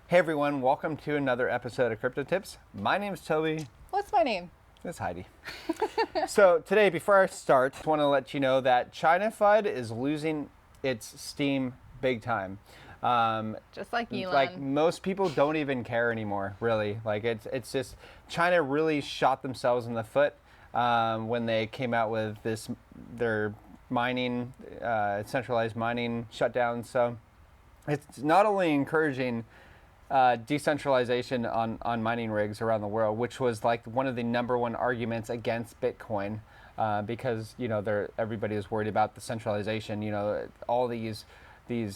Hey everyone, welcome to another episode of Crypto Tips. My name is Toby. What's my name? It's Heidi. So today, before I start, I want to let you know that China FUD is losing its steam big time. Just like Elon. Like most people don't even care anymore, really. Like it's just China really shot themselves in the foot when they came out with their mining, centralized mining shutdown. So it's not only encouraging decentralization on mining rigs around the world, which was like one of the number one arguments against Bitcoin, because everybody is worried about the centralization. All these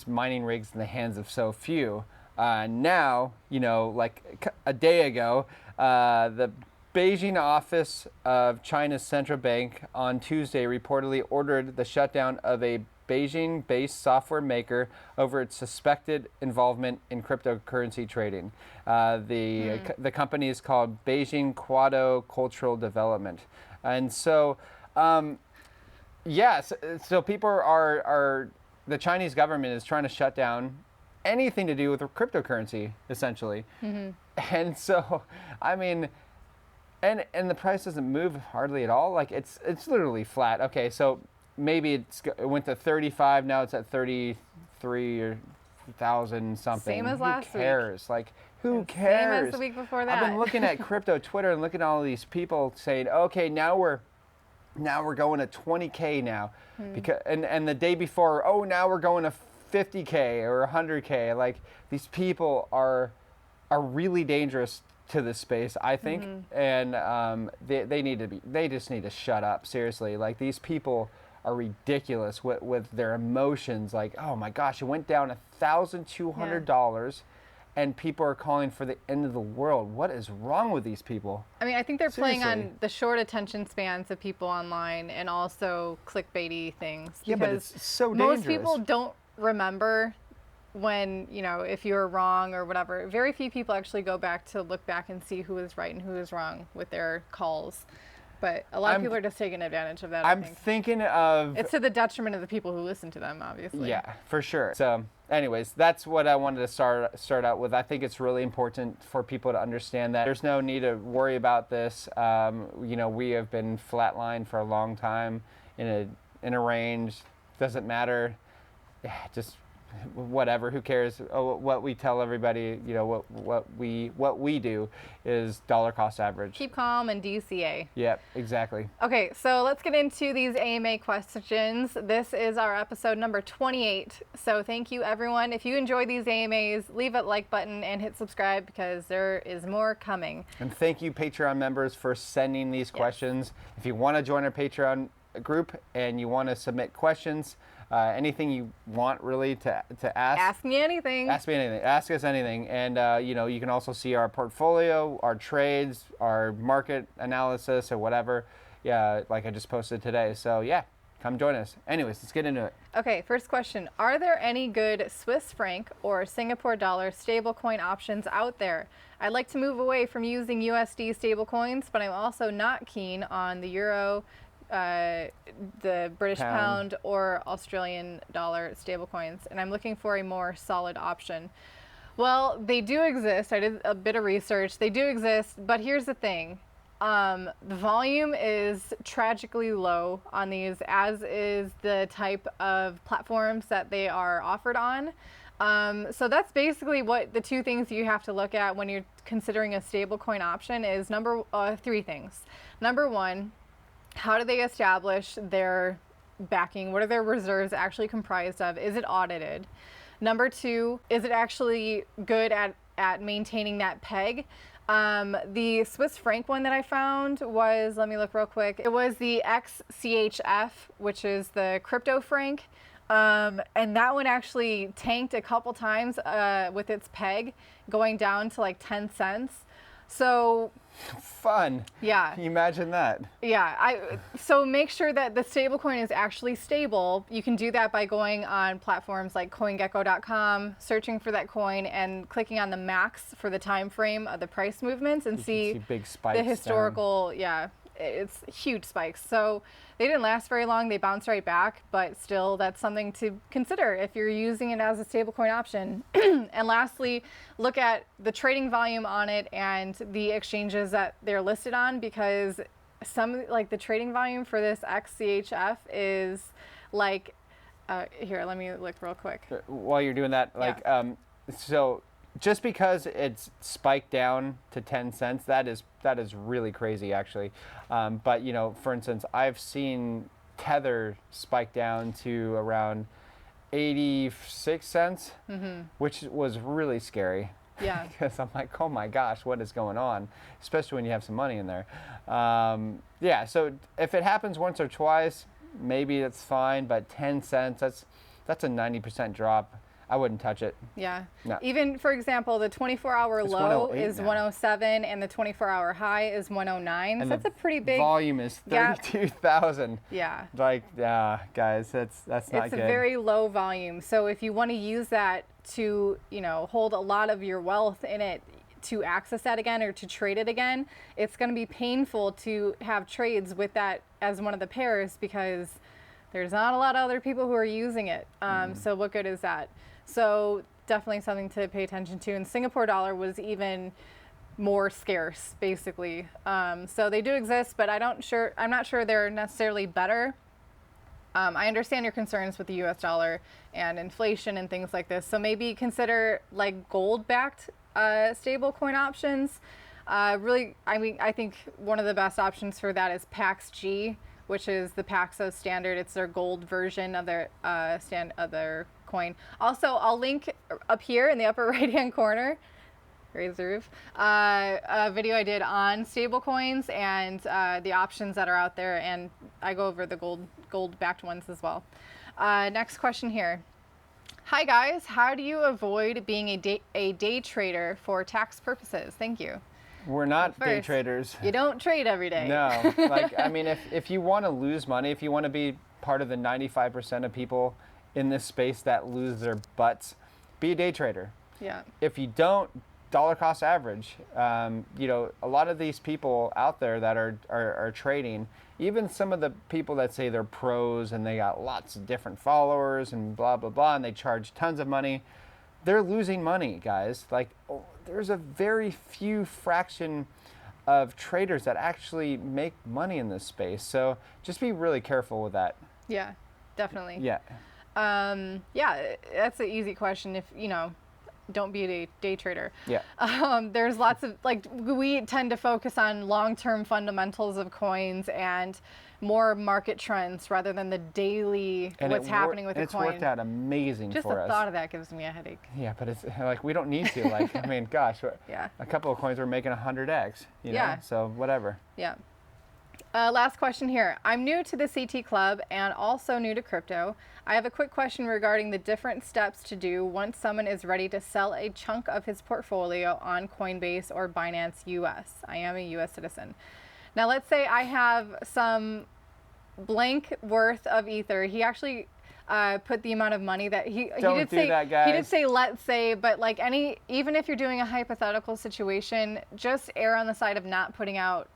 mining rigs in the hands of so few. Now, like a day ago, the Beijing office of China's central bank on Tuesday reportedly ordered the shutdown of a Beijing-based software maker over its suspected involvement in cryptocurrency trading. The company is called Beijing Quado Cultural Development, and so yes, so people are the Chinese government is trying to shut down anything to do with cryptocurrency, essentially, and so I mean. And the price doesn't move hardly at all. Like it's literally flat. Okay, so maybe it went to 35. Now it's at 33,000 something. Same as last week. Who cares? Like who cares? Same as the week before that. I've been looking at crypto Twitter and looking at all these people saying, okay, now we're going to 20K now, because and the day before, oh, now we're going to 50K or 100K. Like these people are really dangerous to this space, I think, and they just need to shut up, seriously. Like these people are ridiculous with their emotions. Like, oh my gosh, it went down $1,200, and people are calling for the end of the world. What is wrong with these people? I mean, I think they're playing on the short attention spans of people online and also clickbaity things. Yeah, but it's so dangerous. Most people don't remember when, if you're wrong or whatever. Very few people actually go back to look back and see who is right and who is wrong with their calls. But a lot of people are just taking advantage of that. I'm thinking of... It's to the detriment of the people who listen to them, obviously. Yeah, for sure. So anyways, that's what I wanted to start out with. I think it's really important for people to understand that there's no need to worry about this. We have been flatlined for a long time in a range. Doesn't matter. Yeah, just... whatever, who cares? What we tell everybody, what we do is dollar cost average. Keep calm and DCA. Yep, exactly. Okay, so let's get into these AMA questions. This is our episode number 28. So thank you, everyone. If you enjoy these AMAs, leave a like button and hit subscribe because there is more coming. And thank you, Patreon members, for sending these questions. If you want to join our Patreon group and you want to submit questions, anything you want really to ask. Ask me anything. Ask me anything. Ask us anything. And, you can also see our portfolio, our trades, our market analysis or whatever. Yeah, like I just posted today. So, yeah, come join us. Anyways, let's get into it. Okay, first question. Are there any good Swiss franc or Singapore dollar stablecoin options out there? I'd like to move away from using USD stablecoins, but I'm also not keen on the euro, the British pound or Australian dollar stablecoins, and I'm looking for a more solid option. Well, they do exist. I did a bit of research. They do exist, but here's the thing. The volume is tragically low on these, as is the type of platforms that they are offered on. So that's basically what the two things you have to look at when you're considering a stablecoin option is three things. Number one, how do they establish their backing? What are their reserves actually comprised of? Is it audited? Number two, is it actually good at maintaining that peg? The Swiss franc one that I found was, let me look real quick. It was the XCHF, which is the crypto franc. And that one actually tanked a couple times with its peg going down to like 10 cents. So fun. Yeah. Can you imagine that? Yeah. So make sure that the stablecoin is actually stable. You can do that by going on platforms like CoinGecko.com, searching for that coin, and clicking on the max for the time frame of the price movements and see big spikes the historical. down. Yeah. it's huge spikes. So they didn't last very long. They bounced right back, but still that's something to consider if you're using it as a stablecoin option. And lastly, look at the trading volume on it and the exchanges that they're listed on, because some, like the trading volume for this XCHF is like, here, let me look real quick. While you're doing that, like, so just because it's spiked down to 10 cents, that is really crazy, actually. But, you know, for instance, I've seen Tether spike down to around 86 cents, which was really scary. Yeah. Because I'm like, oh my gosh, what is going on? Especially when you have some money in there. Yeah, so if it happens once or twice, maybe that's fine, but 10 cents, that's a 90% drop. I wouldn't touch it. Yeah. No. Even, for example, the 24-hour low is now. 107 and the 24-hour high is 109. And so that's a pretty big volume is 32,000. Yeah. Like, guys, that's not good. It's a very low volume. So if you want to use that to, you know, hold a lot of your wealth in it to access that again or to trade it again, it's going to be painful to have trades with that as one of the pairs, because there's not a lot of other people who are using it. So what good is that? So definitely something to pay attention to. And Singapore dollar was even more scarce, basically. So they do exist, but I'm not sure they're necessarily better. I understand your concerns with the US dollar and inflation and things like this. So maybe consider like gold-backed stablecoin options. Really, I mean, I think one of the best options for that is PAXG, which is the Paxos standard. It's their gold version of their coin. Also, I'll link up here in the upper right-hand corner, raise the roof, a video I did on stablecoins and the options that are out there, and I go over the gold-backed ones as well. Next question here. Hi guys, how do you avoid being a day trader for tax purposes? Thank you. We're not day traders. You don't trade every day. No, like, I mean, if you want to lose money, if you want to be part of the 95% of people in this space that lose their butts, be a day trader. Yeah. If you don't, dollar cost average. You know, a lot of these people out there that are trading, even some of the people that say they're pros and they got lots of different followers and blah, blah, blah, and they charge tons of money, they're losing money, guys. Like, there's a very few fraction of traders that actually make money in this space. So just be really careful with that. Yeah, definitely. Yeah. Yeah, that's an easy question. If, you know, don't be a day trader. Yeah. There's lots of, like, we tend to focus on long-term fundamentals of coins and more market trends rather than the daily what's happening with the coin. It's worked out amazing Just for us. Just the thought of that gives me a headache. Yeah, but it's like we don't need to. Like, I mean, gosh, yeah. A couple of coins were making 100x. You know? Yeah. So whatever. Yeah. Last question here. I'm new to the CT Club and also new to crypto. I have a quick question regarding the different steps to do once someone is ready to sell a chunk of his portfolio on Coinbase or Binance US. I am a US citizen. Now let's say I have some blank worth of Ether. He actually put the amount of money that he did say. That, guys. He did say let's say, but like even if you're doing a hypothetical situation, just err on the side of not putting out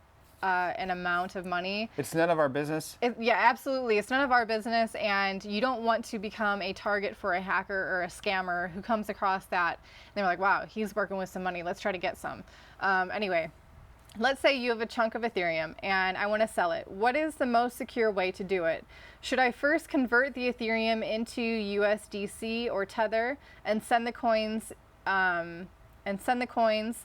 an amount of money. It's none of our business. Yeah, absolutely. It's none of our business, and you don't want to become a target for a hacker or a scammer who comes across that. And they're like, wow, he's working with some money. Let's try to get some. Anyway, let's say you have a chunk of Ethereum and I want to sell it. What is the most secure way to do it? Should I first convert the Ethereum into USDC or Tether and send the coins 10%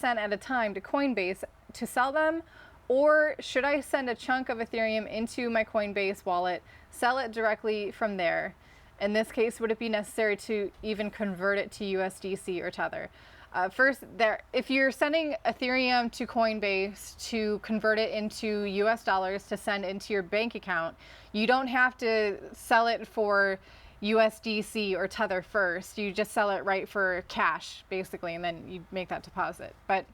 at a time to Coinbase to sell them? Or should I send a chunk of Ethereum into my Coinbase wallet, sell it directly from there? In this case, would it be necessary to even convert it to USDC or Tether? First, if you're sending Ethereum to Coinbase to convert it into US dollars to send into your bank account, you don't have to sell it for USDC or Tether first. You just sell it right for cash, basically, and then you make that deposit. But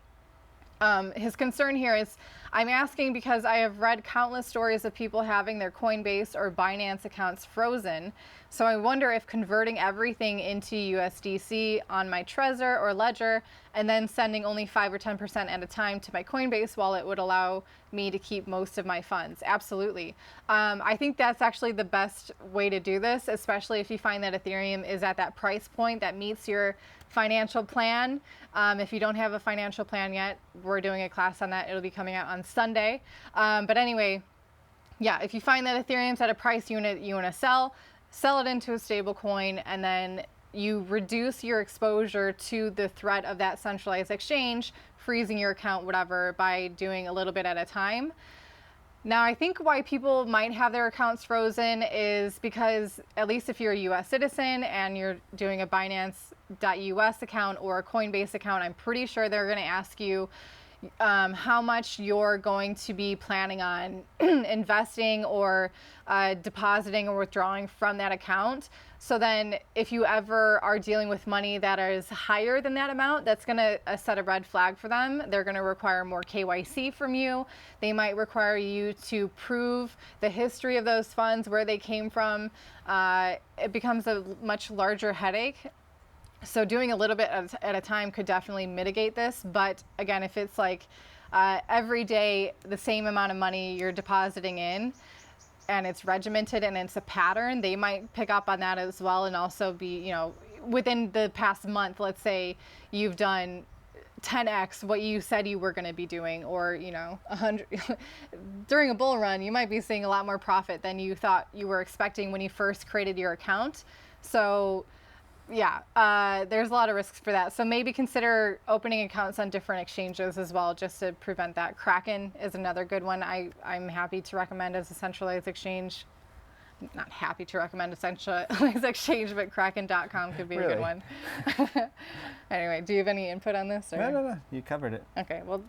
His concern here is, I'm asking because I have read countless stories of people having their Coinbase or Binance accounts frozen. So I wonder if converting everything into USDC on my Trezor or Ledger and then sending only 5 or 10% at a time to my Coinbase wallet would allow me to keep most of my funds. Absolutely. I think that's actually the best way to do this, especially if you find that Ethereum is at that price point that meets your financial plan. If you don't have a financial plan yet, we're doing a class on that. It'll be coming out on Sunday. But anyway, yeah, if you find that Ethereum's at a price you want to sell it into a stable coin, and then you reduce your exposure to the threat of that centralized exchange, freezing your account, whatever, by doing a little bit at a time. Now, I think why people might have their accounts frozen is because, at least if you're a US citizen and you're doing a Binance.us account or a Coinbase account, I'm pretty sure they're going to ask you how much you're going to be planning on investing or depositing or withdrawing from that account. So then if you ever are dealing with money that is higher than that amount, that's going to set a red flag for them. They're going to require more KYC from you. They might require you to prove the history of those funds, where they came from. It becomes a much larger headache. So doing a little bit at a time could definitely mitigate this. But again, if it's like every day the same amount of money you're depositing in, and it's regimented and it's a pattern, they might pick up on that as well, and also be, within the past month, let's say you've done 10x what you said you were going to be doing, or 100 during a bull run, you might be seeing a lot more profit than you thought you were expecting when you first created your account. So yeah, there's a lot of risks for that. So maybe consider opening accounts on different exchanges as well, just to prevent that. Kraken is another good one I'm happy to recommend as a centralized exchange. Not happy to recommend a centralized exchange, but Kraken.com could be a good one. Anyway, do you have any input on this? Or? No. You covered it. Okay, well,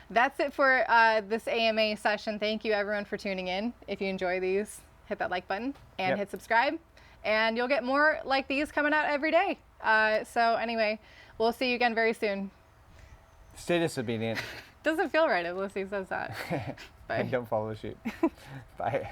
that's it for this AMA session. Thank you, everyone, for tuning in. If you enjoy these, hit that like button and hit subscribe. And you'll get more like these coming out every day. So anyway, we'll see you again very soon. Stay disobedient. Doesn't feel right if Lucy says that. Bye. And don't follow suit. Bye.